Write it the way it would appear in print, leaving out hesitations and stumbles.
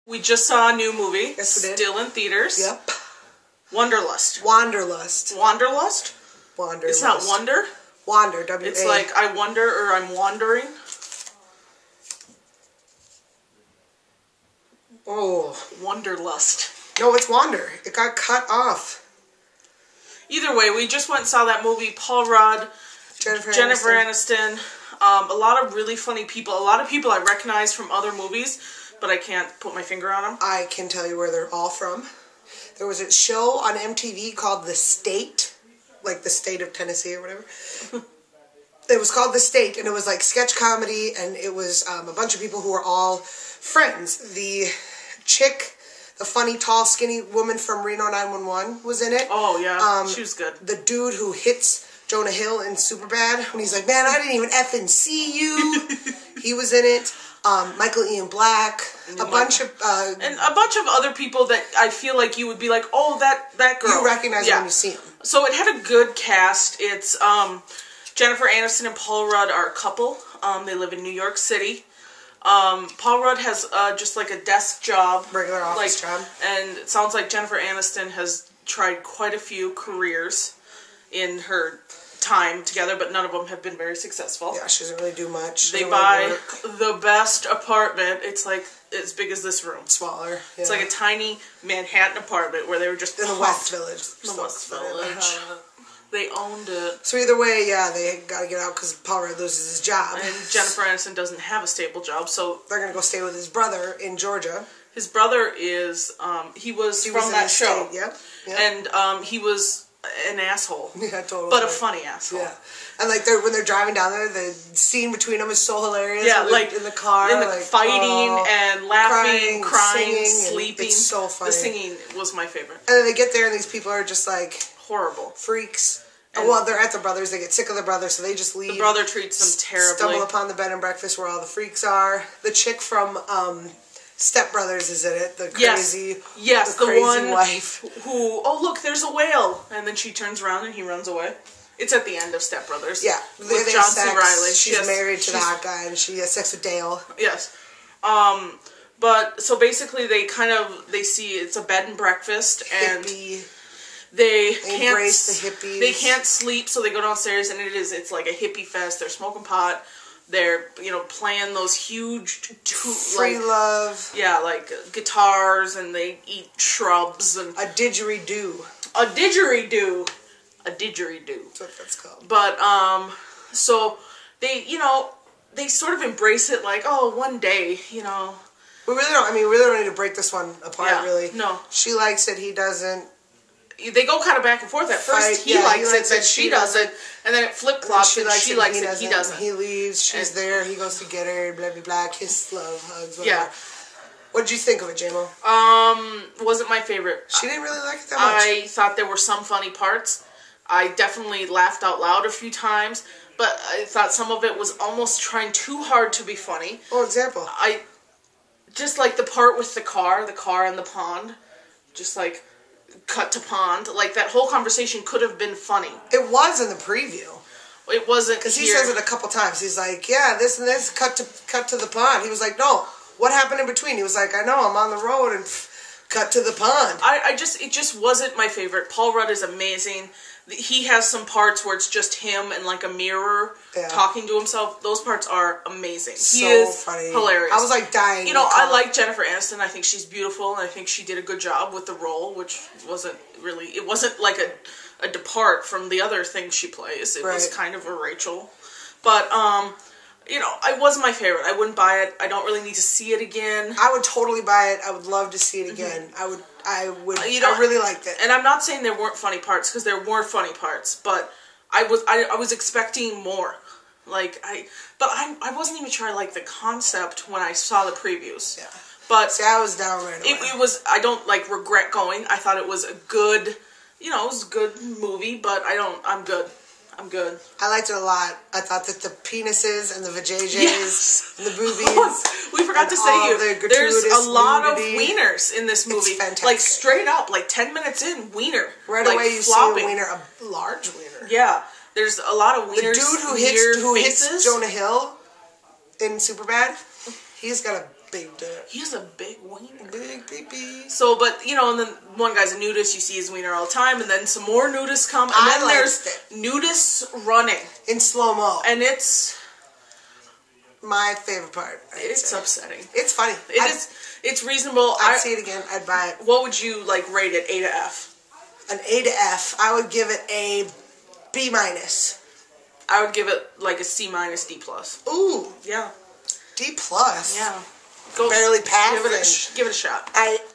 We just saw a new movie. Yes, we did. Still in theaters. Yep. Wanderlust. Wanderlust. Wanderlust? Wanderlust. It's not wonder? Wander, W-A. It's like I wonder or I'm wandering. Oh. Wanderlust. No, it's Wander. It got cut off. Either way, we just went and saw that movie. Paul Rudd, Jennifer Aniston. A lot of really funny people. A lot of people I recognize from other movies, but I can't put my finger on them. I can tell you where they're all from. There was a show on MTV called The State, like the state of Tennessee or whatever. It was called The State, and it was like sketch comedy, and it was a bunch of people who were all friends. The chick, the funny, tall, skinny woman from Reno 911 was in it. Oh, yeah. She was good. The dude who hits Jonah Hill in Superbad, when he's like, man, I didn't even effing see you. He was in it. Michael Ian Black, a bunch of other people that I feel like you would be like, oh, that girl. You recognize them when you see them. So it had a good cast. It's Jennifer Aniston and Paul Rudd are a couple. They live in New York City. Paul Rudd has just like a desk job, regular office job, and it sounds like Jennifer Aniston has tried quite a few careers in her time together, but none of them have been very successful. Yeah, she doesn't really do much. They buy the best apartment. It's like as big as this room. Smaller. Yeah. It's like a tiny Manhattan apartment where they were just in the West Village. The West Village. They owned it. So either way, yeah, they gotta get out because Paul Rudd loses his job. And Jennifer Aniston doesn't have a stable job, so they're gonna go stay with his brother in Georgia. His brother is he was from that show. Yep. And he was an asshole. Yeah, totally. But a funny asshole. Yeah. And like when they're driving down there, the scene between them is so hilarious. Yeah, like in the car, like, fighting and laughing, crying, singing, sleeping. It's so funny. The singing was my favorite. And then they get there and these people are just like horrible freaks. And well, they're at their brother's. They get sick of their brother, so they just leave. The brother treats them terribly. Stumble upon the bed and breakfast where all the freaks are. The chick from Step Brothers is in it. The crazy, the crazy one wife who, oh look, there's a whale, and then she turns around and he runs away. It's at the end of Step Brothers. Yeah, with John C. Reilly. She's married to the hot guy, and she has sex with Dale. Yes, but so basically they see it's a bed and breakfast, and they can't embrace the hippies. They can't sleep, so they go downstairs, and it's like a hippie fest. They're smoking pot. They're, playing those huge free love. Yeah, like guitars, and they eat shrubs and a didgeridoo. A didgeridoo. A didgeridoo. That's what that's called. But so they, they sort of embrace it like, oh, one day, We really don't. I mean, we really don't need to break this one apart. Yeah, really, no. She likes it. He doesn't. They go kind of back and forth. At first, he likes it, then she doesn't, and then it flip-flops, and she likes it, he doesn't. He leaves, she's there, he goes to get her, blah, blah, blah, kiss, love, hugs, whatever. Yeah. What did you think of it, J-Mo? Wasn't my favorite. She didn't really like it that much. I thought there were some funny parts. I definitely laughed out loud a few times, but I thought some of it was almost trying too hard to be funny. For example? I just like the part with the car and the pond, just like cut to pond. Like, that whole conversation could have been funny. It was in the preview. It wasn't, because he says it a couple times. He's like, yeah, this and this, cut to the pond. He was like, no, what happened in between? He was like, I know, I'm on the road, and cut to the pond. It just wasn't my favorite. Paul Rudd is amazing. He has some parts where it's just him and like a mirror talking to himself. Those parts are amazing. He is funny. Hilarious. I was like dying. I like Jennifer Aniston. I think she's beautiful, and I think she did a good job with the role, which wasn't like a depart from the other things she plays. It was kind of a Rachel. But, it wasn't my favorite. I wouldn't buy it. I don't really need to see it again. I would totally buy it. I would love to see it again. Mm-hmm. I really liked it. And I'm not saying there weren't funny parts, because there were funny parts, but I was expecting more. But I wasn't even sure I liked the concept when I saw the previews. Yeah. But see, I was down right away. It was, I don't regret going. I thought it was a good, it was a good movie, but I'm good. I'm good. I liked it a lot. I thought that the penises and the vajayjays and the boobies. We forgot to say there's a lot of wieners in this movie. It's fantastic. Like, straight up, 10 minutes in, wiener. Right away you flopping. see a wiener, a large wiener. Yeah. There's a lot of wieners. The dude who hits Jonah Hill in Superbad, he's got a big dick. He has a big wiener. creepy. So, but, you know, and then one guy's a nudist, you see his wiener all the time, and then some more nudists come, and then there's nudists running. In slow-mo. And it's... my favorite part. It's upsetting. It's funny. It's reasonable. I'd see it again. I'd buy it. What would you, like, rate it, A to F? An A to F. I would give it a B-. I would give it, like, a C-, D+. Ooh. Yeah. D+. Yeah. Go barely passed. Give it a shot.